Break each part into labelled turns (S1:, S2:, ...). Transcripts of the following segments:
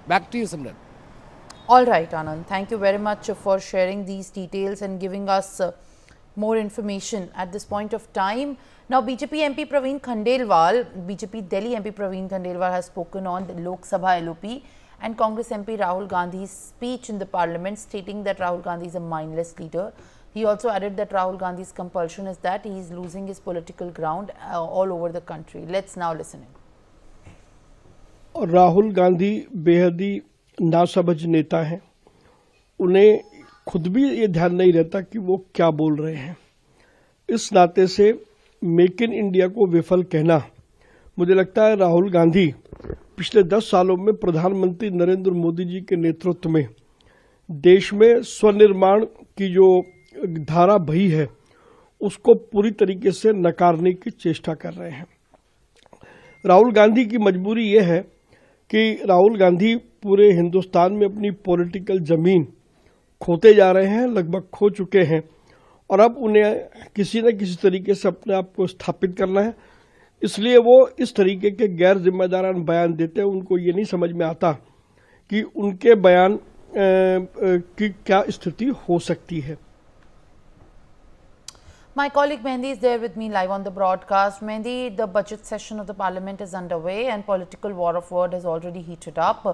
S1: Back to you, Simran.
S2: All right, Anand. Thank you very much for sharing these details and giving us more information at this point of time. Now, BJP MP Praveen Khandelwal, BJP Delhi MP Praveen Khandelwal has spoken on the Lok Sabha LOP and Congress MP Rahul Gandhi's speech in the parliament, stating that Rahul Gandhi is a mindless leader. He also added that Rahul Gandhi's compulsion is that he is losing his political ground all over the country. Let's now listen in.
S3: और राहुल गांधी बेहद ही नासमझ नेता हैं। उन्हें खुद भी ये ध्यान नहीं रहता कि वो क्या बोल रहे हैं। इस नाते से मेक इन इंडिया को विफल कहना, मुझे लगता है राहुल गांधी पिछले 10 सालों में प्रधानमंत्री नरेंद्र मोदी जी के नेतृत्व में देश में स्वनिर्माण की जो धारा बही है उसको पूरी तरीके से नकारने की चेष्टा कर रहे हैं। राहुल गांधी की मजबूरी ये है कि राहुल गांधी पूरे हिंदुस्तान में अपनी पॉलिटिकल जमीन खोते जा रहे हैं, लगभग खो चुके हैं और अब उन्हें किसी न किसी तरीके से अपने आप को स्थापित करना है। इसलिए वो इस तरीके के गैर जिम्मेदारान बयान देते हैं। उनको ये नहीं समझ में आता कि उनके बयान की क्या स्थिति हो सकती है।
S2: My colleague Mehndi is there with me live on the broadcast. Mehndi, the budget session of the parliament is underway and political war of word has already heated up,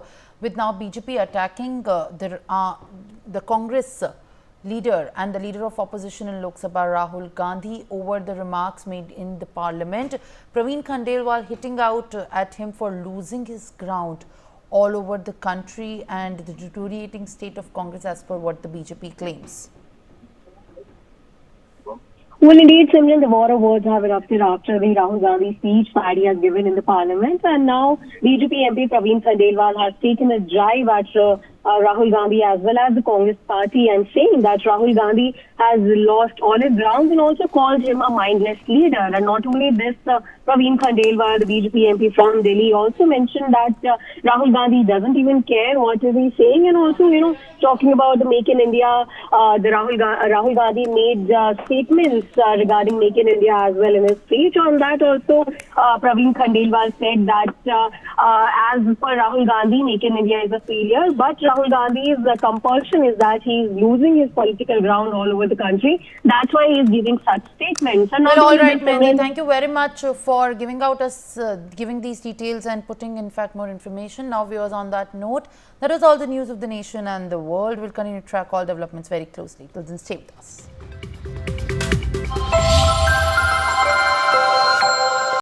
S2: with now BJP attacking the Congress leader and the leader of opposition in Lok Sabha, Rahul Gandhi, over the remarks made in the parliament. Praveen Khandelwal hitting out at him for losing his ground all over the country and the deteriorating state of Congress as per what the BJP claims.
S4: Well, indeed, Simran, the war of words have erupted after the Rahul Gandhi speech that he has given in the parliament. And now BJP MP Praveen Khandelwal has taken a drive at Rahul Gandhi as well as the Congress party and saying that Rahul Gandhi has lost all his grounds and also called him a mindless leader. And not only this, Praveen Khandelwal, the BJP MP from Delhi, also mentioned that Rahul Gandhi doesn't even care what is he saying, and also, talking about the Make in India, the Rahul Gandhi made statements regarding Make in India as well in his speech. On that also, Praveen Khandelwal said that as per Rahul Gandhi, Make in India is a failure, but Rahul Gandhi's compulsion is that he is losing his political ground all over the country. That's why he is giving such statements. And
S2: well, all right, Mehndi, thank you very much for giving out us giving these details and putting in fact more information. Now viewers, on that note, that is all the news of the nation and the world. We'll continue to track all developments very closely. Till then, stay with us.